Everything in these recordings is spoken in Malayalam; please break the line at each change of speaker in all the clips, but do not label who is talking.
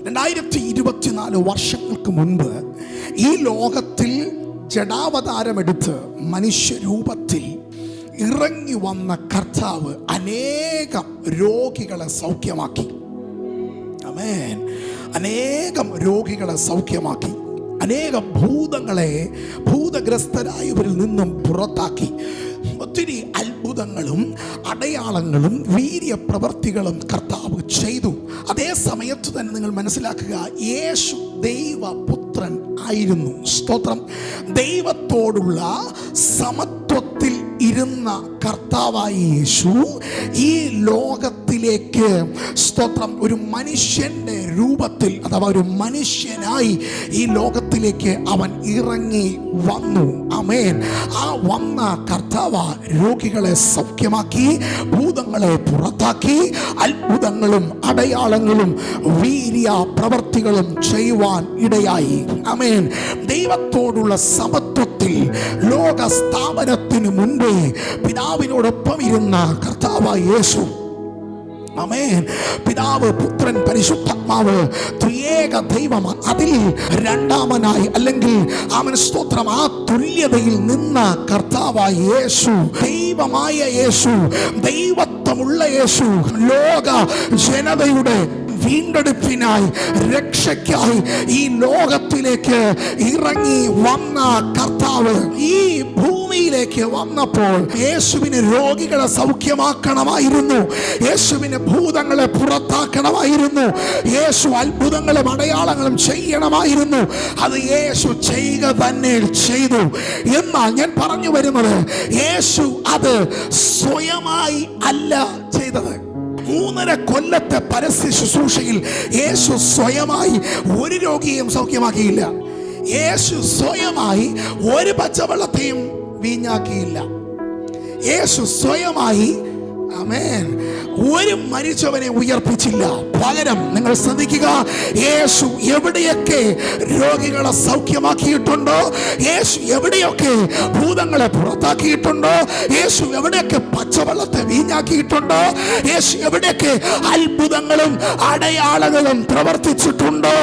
2024 വർഷങ്ങൾക്ക് മുൻപ് ഈ ലോകത്തിൽ ജഡാവതാരമെടുത്ത് മനുഷ്യരൂപത്തിൽ ഇറങ്ങി വന്ന കർത്താവ് അനേകം രോഗികളെ സൗഖ്യമാക്കി. ആമേൻ. അനേകം രോഗികളെ സൗഖ്യമാക്കി. അനേകം ഭൂതങ്ങളെ ഭൂതഗ്രസ്തരായവരിൽ നിന്നും പുറത്താക്കി. ഒത്തിരി അത്ഭുതങ്ങളും അടയാളങ്ങളും വീര്യപ്രവർത്തികളും കർത്താവ് ചെയ്തു. അതേ സമയത്ത് തന്നെ നിങ്ങൾ മനസ്സിലാക്കുക, യേശു ദൈവപുത്രൻ ആയിരുന്നു. സ്തോത്രം. ദൈവത്തോടുള്ള സമത്വത്തിൽ ഇരുന്ന കർത്താവായ യേശു ഈ ലോകത്തിലേക്ക്, സ്തോത്രം, ഒരു മനുഷ്യന്റെ രൂപത്തിൽ അഥവാ ഒരു മനുഷ്യനായി ഈ ലോകത്തിലേക്ക് അവൻ ഇറങ്ങി വന്നു. ആമേൻ. ആ വന്ന കർത്താവ് രോഗികളെ സൗഖ്യമാക്കി, ഭൂതങ്ങളെ പുറത്താക്കി, അത്ഭുതങ്ങളും അടയാളങ്ങളും വീര്യ പ്രവർത്തികളും ചെയ്യുവാൻ ഇടയായി. ആമേൻ. ദൈവത്തോടുള്ള സമത്വത്തിൽ ലോക സ്ഥാപനത്തിന് മുൻപേ പിതാവിനോടൊപ്പം ഇരുന്ന കർത്താവായ യേശു. ആമേൻ. പിതാവ്, പുത്രൻ, പരിശുദ്ധാത്മാവ് ത്രിയേക ദൈവമാണ്. അതിൽ രണ്ടാമനായി അല്ലെങ്കിൽ ആമേൻ സ്തോത്രം ആ തുല്യതയിൽ നിന്ന കർത്താവായ യേശു, ദൈവമായ യേശു, ദൈവത്വമുള്ള യേശു, ലോക ജനതയുടെ വീണ്ടെടുപ്പിനായി, രക്ഷയ്ക്കായി ഈ ലോകത്തിലേക്ക് ഇറങ്ങി വന്ന കർത്താവ് ഈ ഭൂമിയിലേക്ക് വന്നപ്പോൾ യേശുവിന് രോഗികളെ സൗഖ്യമാക്കണമായിരുന്നു. യേശുവിന് ഭൂതങ്ങളെ പുറത്താക്കണമായിരുന്നു. യേശു അത്ഭുതങ്ങളും അടയാളങ്ങളും ചെയ്യണമായിരുന്നു. അത് യേശു ചെയ്യുക തന്നെ ചെയ്തു. എന്നാൽ ഞാൻ പറഞ്ഞു വരുന്നത്, യേശു അത് സ്വയമായി അല്ല ചെയ്തത്. 3.5 കൊല്ലത്തെ പരസ്യ ശുശ്രൂഷയിൽ യേശു സ്വയമായി ഒരു രോഗിയെയും സൗഖ്യമാക്കിയില്ല. യേശു സ്വയമായി ഒരു പച്ചവെള്ളത്തെയും വീഞ്ഞാക്കിയില്ല. യേശു സ്വയമായി, ആമേൻ, ഒരു മരിച്ചവനെ ഉയർപ്പിച്ചില്ല. പകരം നിങ്ങൾ ശ്രദ്ധിക്കുക, യേശു എവിടെയൊക്കെ രോഗികളെ സൗഖ്യമാക്കിയിട്ടുണ്ടോ, യേശു എവിടെയൊക്കെ ഭൂതങ്ങളെ പുറത്താക്കിയിട്ടുണ്ടോ, യേശു എവിടെയൊക്കെ പച്ചവെള്ളത്തെ വീഞ്ഞാക്കിയിട്ടുണ്ടോ, യേശു എവിടെയൊക്കെ അത്ഭുതങ്ങളും അടയാളങ്ങളും പ്രവർത്തിച്ചിട്ടുണ്ടോ,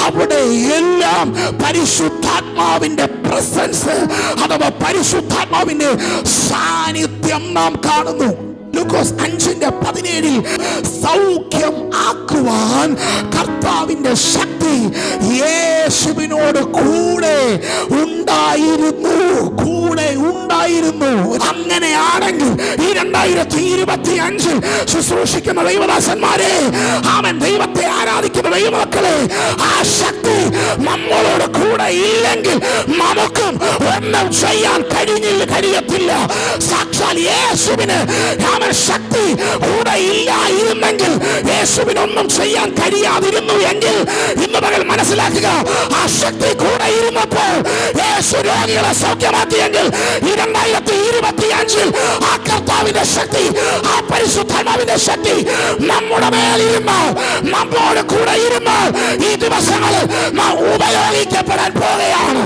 അവിടെ എല്ലാം പരിശുദ്ധാത്മാവിന്റെ പ്രസൻസ് അഥവാ പരിശുദ്ധാത്മാവിന്റെ സാന്നിധ്യം നാം കാണുന്നു. ലൂക്കോസ് 5:17 സൗഖ്യം ആക്കുവാൻ കർത്താവിന്റെ ശക്തി യേശുവിനോട് കൂടെ ഉണ്ടായിരുന്നു. അങ്ങനെയാണെങ്കിൽ ഈ 2025 ശുശ്രൂഷിക്കുന്ന ദൈവദാസന്മാരെ, അവൻ ദൈവത്തെ ആരാധിക്കുന്ന ദൈവമക്കളെ, ആ ശക്തി നമ്മളോട് കൂടെ ഇല്ലെങ്കിൽ നമുക്കും ഒന്നും ചെയ്യാൻ കഴിയത്തില്ല. സാക്ഷാൽ യേശുവിന് ശക്തി കൂടെ ഇല്ലായിരുന്നെങ്കിൽ, യേശുവിനൊന്നും ചെയ്യാൻ കഴിയാതിരുന്നു എങ്കിൽ, ഇന്ന് പകൽ മനസ്സിലാക്കുക, ആ ശക്തി കൂടെ ഇരുന്നപ്പോൾ യേശു രോഗികളെ സൗഖ്യമാക്കിയെങ്കിൽ, ഈ 2025 ആ കർത്താവിന്റെ ശക്തി, ആ പരിശുദ്ധാത്മാവിന്റെ ശക്തി നമ്മുടെ മേലിരുന്നാൽ, നമ്മോട് കൂടെ ഇരുന്നാൽ, ഈ ദിവസങ്ങളിൽ നാം ഉപയോഗിക്കപ്പെടാൻ പോകുകയാണ്.